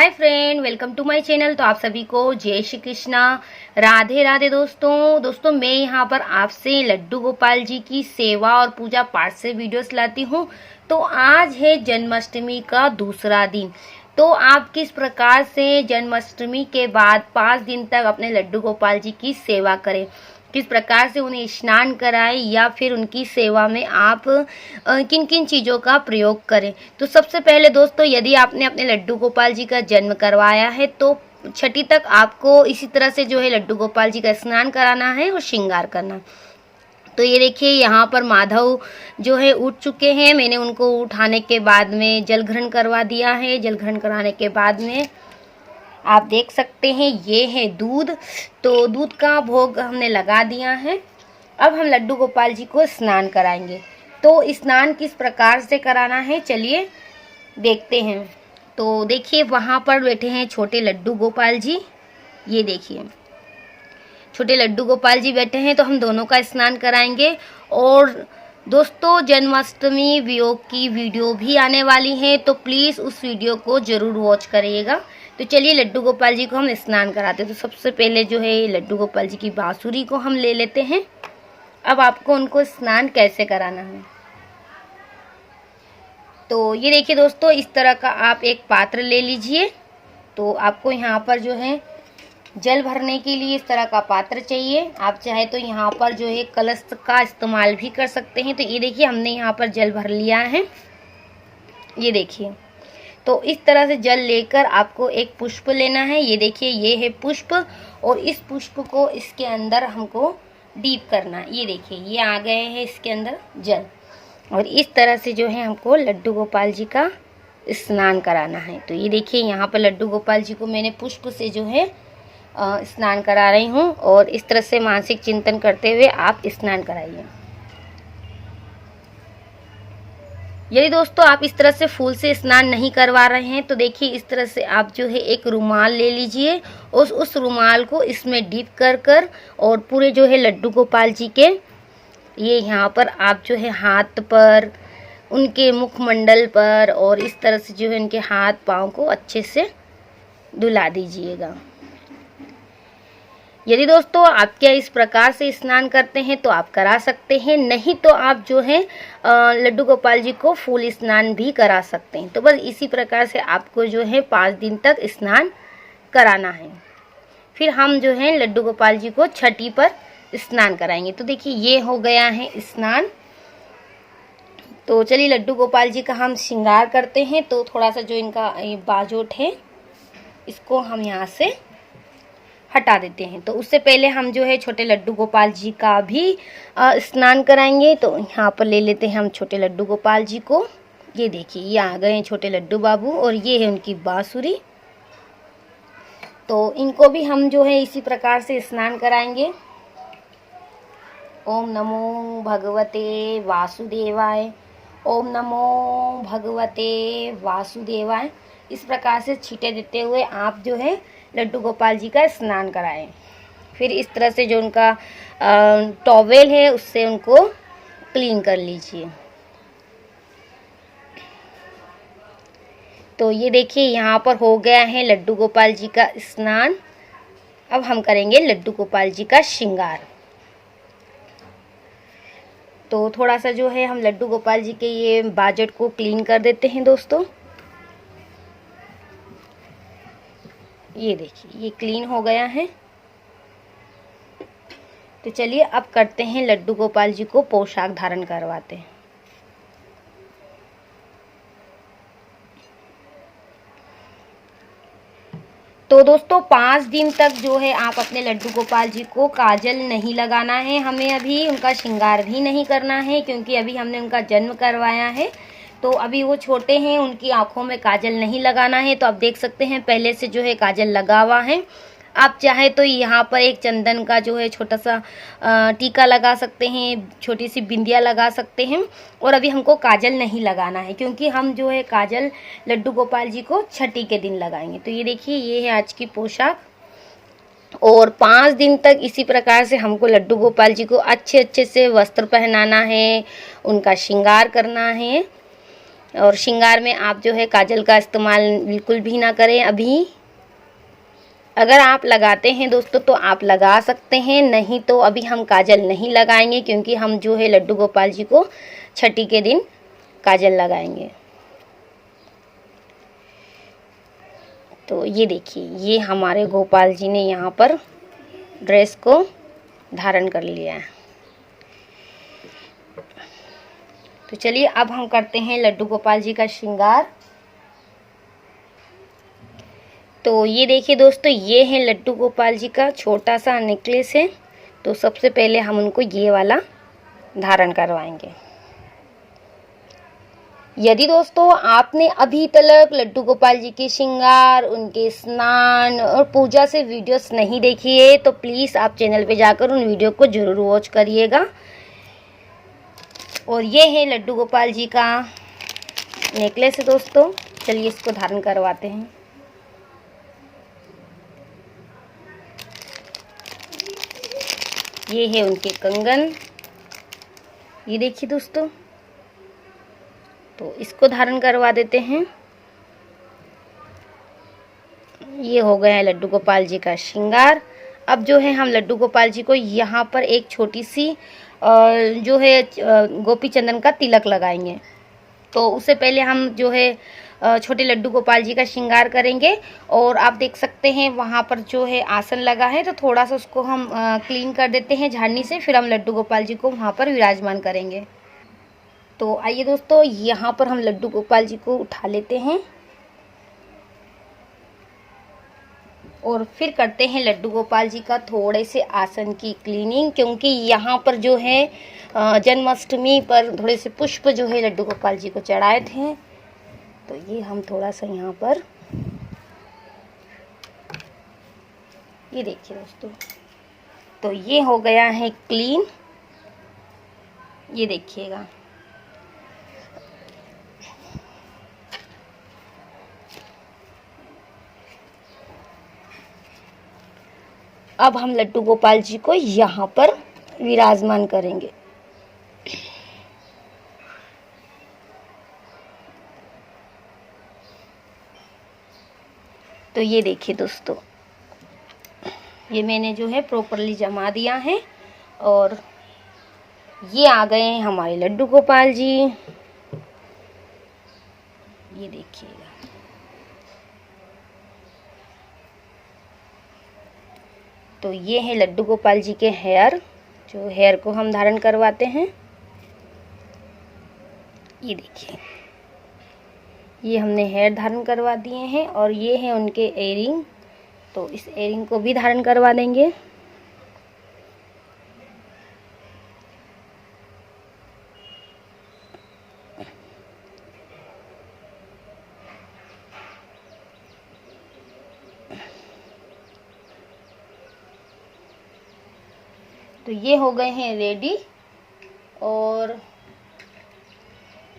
Hi friend, welcome to my channel. तो आप सभी को जय श्री कृष्णा, राधे राधे। दोस्तों मैं यहाँ पर आपसे लड्डू गोपाल जी की सेवा और पूजा पाठ से वीडियोस लाती हूँ। तो आज है जन्माष्टमी का दूसरा दिन। तो आप किस प्रकार से जन्माष्टमी के बाद 5 दिन तक अपने लड्डू गोपाल जी की सेवा करें, किस प्रकार से उन्हें स्नान कराएं या फिर उनकी सेवा में आप किन किन चीज़ों का प्रयोग करें। तो सबसे पहले दोस्तों, यदि आपने अपने लड्डू गोपाल जी का जन्म करवाया है तो छठी तक आपको इसी तरह से जो है लड्डू गोपाल जी का स्नान कराना है और श्रृंगार करना है। तो ये देखिए, यहाँ पर माधव जो है उठ चुके हैं। मैंने उनको उठाने के बाद में जल ग्रहण करवा दिया है। जल ग्रहण कराने के बाद में आप देख सकते हैं ये है दूध। तो दूध का भोग हमने लगा दिया है। अब हम लड्डू गोपाल जी को स्नान कराएंगे। तो स्नान किस प्रकार से कराना है, चलिए देखते हैं। तो देखिए, वहाँ पर बैठे हैं छोटे लड्डू गोपाल जी। ये देखिए, छोटे लड्डू गोपाल जी बैठे हैं। तो हम दोनों का स्नान कराएंगे। और दोस्तों, जन्माष्टमी वियोग की वीडियो भी आने वाली है, तो प्लीज़ उस वीडियो को ज़रूर वॉच करिएगा। तो चलिए लड्डू गोपाल जी को हम स्नान कराते हैं। तो सबसे पहले जो है लड्डू गोपाल जी की बांसुरी को हम ले लेते हैं। अब आपको उनको स्नान कैसे कराना है, तो ये देखिए दोस्तों, इस तरह का आप एक पात्र ले लीजिए। तो आपको यहाँ पर जो है जल भरने के लिए इस तरह का पात्र चाहिए। आप चाहे तो यहाँ पर जो है कलश का इस्तेमाल भी कर सकते हैं। तो ये देखिए, हमने यहाँ पर जल भर लिया है। ये देखिए, तो इस तरह से जल लेकर आपको एक पुष्प लेना है। ये देखिए, ये है पुष्प। और इस पुष्प को इसके अंदर हमको डीप करना है। ये देखिए, ये आ गए हैं इसके अंदर जल। और इस तरह से जो है हमको लड्डू गोपाल जी का स्नान कराना है। तो ये देखिए, यहाँ पर लड्डू गोपाल जी को मैंने पुष्प से जो है स्नान करा रही हूँ। और इस तरह से मानसिक चिंतन करते हुए आप स्नान कराइए। यदि दोस्तों आप इस तरह से फूल से स्नान नहीं करवा रहे हैं तो देखिए, इस तरह से आप जो है एक रुमाल ले लीजिए। उस रुमाल को इसमें डीप कर और पूरे जो है लड्डू गोपाल जी के ये यहाँ पर आप जो है हाथ पर, उनके मुखमंडल पर और इस तरह से जो है उनके हाथ पाँव को अच्छे से धुला दीजिएगा। यदि दोस्तों आप क्या इस प्रकार से स्नान करते हैं तो आप करा सकते हैं, नहीं तो आप जो है लड्डू गोपाल जी को फूल स्नान भी करा सकते हैं। तो बस इसी प्रकार से आपको जो है 5 दिन तक स्नान कराना है। फिर हम जो है लड्डू गोपाल जी को छठी पर स्नान कराएंगे। तो देखिए, ये हो गया है स्नान। तो चलिए लड्डू गोपाल जी का हम श्रृंगार करते हैं। तो थोड़ा सा जो इनका बाजोट है इसको हम यहाँ से हटा देते हैं। तो उससे पहले हम जो है छोटे लड्डू गोपाल जी का भी स्नान कराएंगे। तो यहाँ पर ले लेते हैं हम छोटे लड्डू गोपाल जी को। ये देखिए, ये आ गए हैं छोटे लड्डू बाबू और ये है उनकी बांसुरी। तो इनको भी हम जो है इसी प्रकार से स्नान कराएंगे। ओम नमो भगवते वासुदेवाय, ओम नमो भगवते वासुदेवाय। इस प्रकार से छींटे देते हुए आप जो है लड्डू गोपाल जी का स्नान कराएं। फिर इस तरह से जो उनका टॉवेल है उससे उनको क्लीन कर लीजिए। तो ये देखिए, यहाँ पर हो गया है लड्डू गोपाल जी का स्नान। अब हम करेंगे लड्डू गोपाल जी का श्रृंगार। तो थोड़ा सा जो है हम लड्डू गोपाल जी के ये बाजट को क्लीन कर देते हैं दोस्तों। ये देखिए, ये क्लीन हो गया है। तो चलिए अब करते हैं लड्डू गोपाल जी को पोशाक धारण करवाते हैं। तो दोस्तों 5 दिन तक जो है आप अपने लड्डू गोपाल जी को काजल नहीं लगाना है। हमें अभी उनका श्रृंगार भी नहीं करना है, क्योंकि अभी हमने उनका जन्म करवाया है। तो अभी वो छोटे हैं, उनकी आंखों में काजल नहीं लगाना है। तो आप देख सकते हैं पहले से जो है काजल लगा हुआ है। आप चाहे तो यहाँ पर एक चंदन का जो है छोटा सा टीका लगा सकते हैं, छोटी सी बिंदिया लगा सकते हैं। और अभी हमको काजल नहीं लगाना है, क्योंकि हम जो है काजल लड्डू गोपाल जी को छठी के दिन लगाएंगे। तो ये देखिए, ये है आज की पोशाक। और 5 दिन तक इसी प्रकार से हमको लड्डू गोपाल जी को अच्छे अच्छे से वस्त्र पहनाना है, उनका श्रृंगार करना है। और श्रृंगार में आप जो है काजल का इस्तेमाल बिल्कुल भी ना करें अभी। अगर आप लगाते हैं दोस्तों तो आप लगा सकते हैं, नहीं तो अभी हम काजल नहीं लगाएंगे, क्योंकि हम जो है लड्डू गोपाल जी को छठी के दिन काजल लगाएंगे। तो ये देखिए, ये हमारे गोपाल जी ने यहाँ पर ड्रेस को धारण कर लिया है। तो चलिए अब हम करते हैं लड्डू गोपाल जी का श्रृंगार। तो ये देखिए दोस्तों, ये है लड्डू गोपाल जी का छोटा सा नेकलेस है। तो सबसे पहले हम उनको ये वाला धारण करवाएंगे। यदि दोस्तों आपने अभी तक लड्डू गोपाल जी के श्रृंगार, उनके स्नान और पूजा से वीडियोस नहीं देखी है तो प्लीज़ आप चैनल पे जाकर उन वीडियो को जरूर वॉच करिएगा। और ये है लड्डू गोपाल जी का नेकलेस है दोस्तों। चलिए इसको धारण करवाते हैं। ये है उनके कंगन, ये देखिए दोस्तों। तो इसको धारण करवा देते हैं। ये हो गया है लड्डू गोपाल जी का श्रृंगार। अब जो है हम लड्डू गोपाल जी को यहाँ पर एक छोटी सी जो है गोपी चंदन का तिलक लगाएंगे। तो उससे पहले हम जो है छोटे लड्डू गोपाल जी का श्रृंगार करेंगे। और आप देख सकते हैं वहाँ पर जो है आसन लगा है, तो थोड़ा सा उसको हम क्लीन कर देते हैं झाड़नी से, फिर हम लड्डू गोपाल जी को वहाँ पर विराजमान करेंगे। तो आइए दोस्तों, यहाँ पर हम लड्डू गोपाल जी को उठा लेते हैं और फिर करते हैं लड्डू गोपाल जी का थोड़े से आसन की क्लीनिंग, क्योंकि यहाँ पर जो है जन्माष्टमी पर थोड़े से पुष्प जो है लड्डू गोपाल जी को चढ़ाए थे। तो ये हम थोड़ा सा यहाँ पर, ये देखिए दोस्तों, तो ये हो गया है क्लीन, ये देखिएगा। अब हम लड्डू गोपाल जी को यहाँ पर विराजमान करेंगे। तो ये देखिए दोस्तों, ये मैंने जो है प्रॉपरली जमा दिया है और ये आ गए हैं हमारे लड्डू गोपाल जी। ये देखिएगा, तो ये है लड्डू गोपाल जी के हेयर, जो हेयर को हम धारण करवाते हैं। ये देखिए, ये हमने हेयर धारण करवा दिए हैं और ये है उनके एयरिंग। तो इस एयरिंग को भी धारण करवा देंगे। तो ये हो गए हैं रेडी। और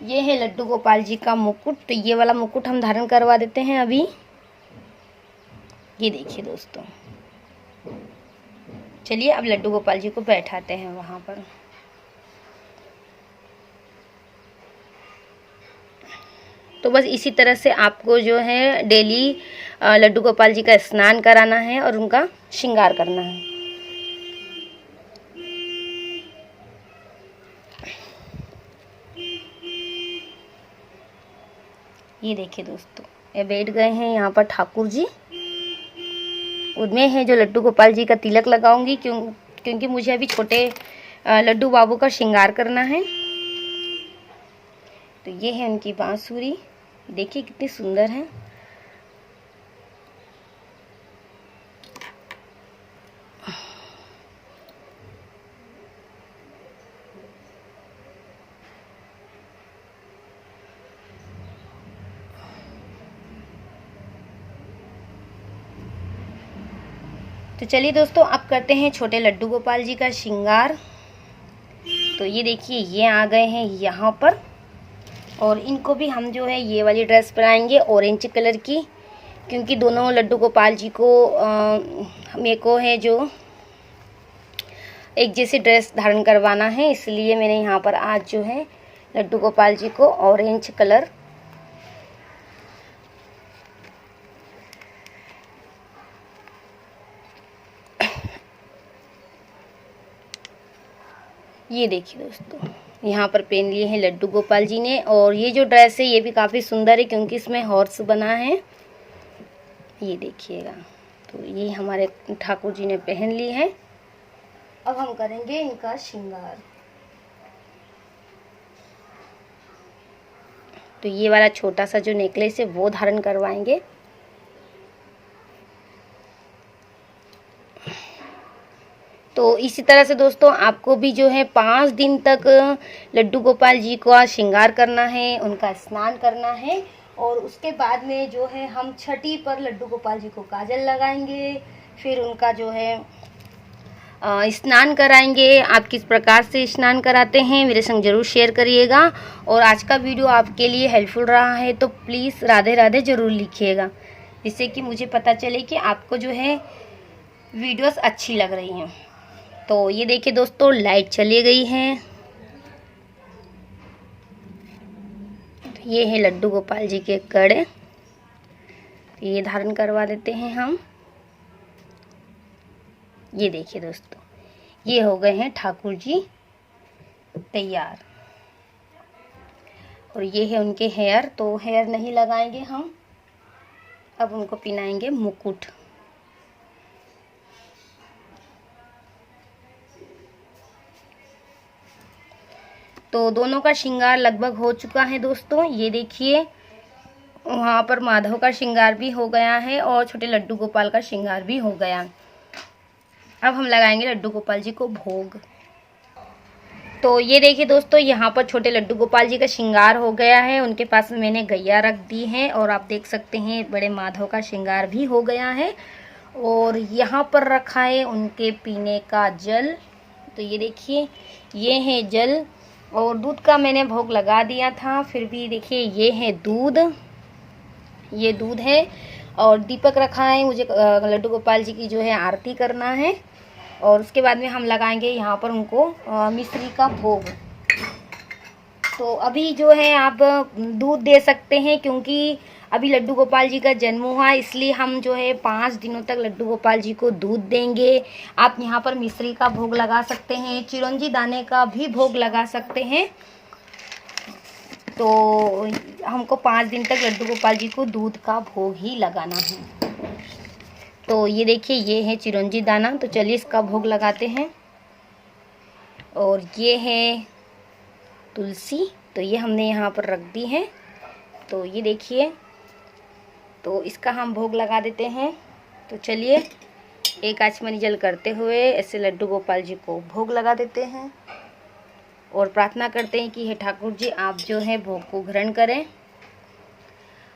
ये है लड्डू गोपाल जी का मुकुट। तो ये वाला मुकुट हम धारण करवा देते हैं अभी। ये देखिए दोस्तों, चलिए अब लड्डू गोपाल जी को बैठाते हैं वहाँ पर। तो बस इसी तरह से आपको जो है डेली लड्डू गोपाल जी का स्नान कराना है और उनका श्रृंगार करना है। ये देखिए दोस्तों, ये बैठ गए हैं यहाँ पर ठाकुर जी। उनमें है जो लड्डू गोपाल जी का तिलक लगाऊंगी, क्योंकि मुझे अभी छोटे लड्डू बाबू का श्रृंगार करना है। तो ये है उनकी बांसुरी, देखिए कितनी सुंदर है। तो चलिए दोस्तों, अब करते हैं छोटे लड्डू गोपाल जी का श्रृंगार। तो ये देखिए, ये आ गए हैं यहाँ पर और इनको भी हम जो है ये वाली ड्रेस पहनाएंगे ऑरेंज कलर की, क्योंकि दोनों लड्डू गोपाल जी को मेरे को है जो एक जैसी ड्रेस धारण करवाना है, इसलिए मैंने यहाँ पर आज जो है लड्डू गोपाल जी को ऑरेंज कलर ये देखिए दोस्तों, यहाँ पर पहन लिए हैं लड्डू गोपाल जी ने। और ये जो ड्रेस है ये भी काफ़ी सुंदर है क्योंकि इसमें हॉर्स बना है, ये देखिएगा। तो ये हमारे ठाकुर जी ने पहन ली है। अब हम करेंगे इनका श्रृंगार। तो ये वाला छोटा सा जो नेकलेस है वो धारण करवाएंगे। तो इसी तरह से दोस्तों आपको भी जो है 5 दिन तक लड्डू गोपाल जी का श्रृंगार करना है, उनका स्नान करना है। और उसके बाद में जो है हम छठी पर लड्डू गोपाल जी को काजल लगाएंगे, फिर उनका जो है स्नान कराएंगे। आप किस प्रकार से स्नान कराते हैं मेरे संग जरूर शेयर करिएगा। और आज का वीडियो आपके लिए हेल्पफुल रहा है तो प्लीज़ राधे राधे ज़रूर लिखिएगा, जिससे कि मुझे पता चले कि आपको जो है वीडियोस अच्छी लग रही हैं। तो ये देखिए दोस्तों, लाइट चली गई है। तो ये है लड्डू गोपाल जी के कड़े, ये धारण करवा देते हैं हम। ये देखिए दोस्तों, ये हो गए हैं ठाकुर जी तैयार। और ये है उनके हेयर, तो हेयर नहीं लगाएंगे हम, अब उनको पिनाएंगे मुकुट। तो दोनों का श्रृंगार लगभग हो चुका है दोस्तों। ये देखिए, वहाँ पर माधव का श्रृंगार भी हो गया है और छोटे लड्डू गोपाल का श्रृंगार भी हो गया। अब हम लगाएंगे लड्डू गोपाल जी को भोग। तो ये देखिए दोस्तों, यहाँ पर छोटे लड्डू गोपाल जी का श्रृंगार हो गया है। उनके पास में मैंने गैया रख दी है और आप देख सकते हैं बड़े माधव का श्रृंगार भी हो गया है। और यहाँ पर रखा है उनके पीने का जल। तो ये देखिए, ये है जल। और दूध का मैंने भोग लगा दिया था, फिर भी देखिए ये है दूध, ये दूध है। और दीपक रखा है, मुझे लड्डू गोपाल जी की जो है आरती करना है। और उसके बाद में हम लगाएंगे यहाँ पर उनको मिश्री का भोग। तो अभी जो है आप दूध दे सकते हैं क्योंकि अभी लड्डू गोपाल जी का जन्म हुआ, इसलिए हम जो है 5 दिनों तक लड्डू गोपाल जी को दूध देंगे। आप यहाँ पर मिश्री का भोग लगा सकते हैं, चिरौंजी दाने का भी भोग लगा सकते हैं। तो हमको 5 दिन तक लड्डू गोपाल जी को दूध का भोग ही लगाना है। तो ये देखिए, ये है चिरौंजी दाना, तो चलिए इसका भोग लगाते हैं। और ये है तुलसी, तो ये हमने यहाँ पर रख दी है। तो ये देखिए, तो इसका हम भोग लगा देते हैं। तो चलिए एक आचमनी जल करते हुए ऐसे लड्डू गोपाल जी को भोग लगा देते हैं और प्रार्थना करते हैं कि हे ठाकुर जी, आप जो है भोग को ग्रहण करें।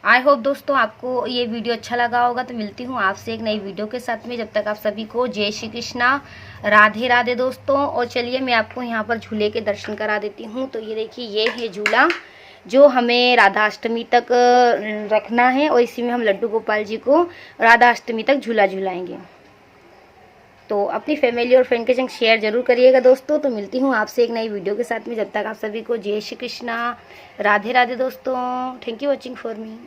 आई होप दोस्तों आपको ये वीडियो अच्छा लगा होगा। तो मिलती हूँ आपसे एक नई वीडियो के साथ में। जब तक आप सभी को जय श्री कृष्णा, राधे राधे दोस्तों। और चलिए मैं आपको यहाँ पर झूले के दर्शन करा देती हूँ। तो ये देखिए, ये है झूला जो हमें राधाष्टमी तक रखना है और इसी में हम लड्डू गोपाल जी को राधाष्टमी तक झूला झूलाएंगे। तो अपनी फैमिली और फ्रेंड के संग शेयर जरूर करिएगा दोस्तों। तो मिलती हूँ आपसे एक नई वीडियो के साथ में। जब तक आप सभी को जय श्री कृष्णा, राधे राधे दोस्तों। Thank you watching for me.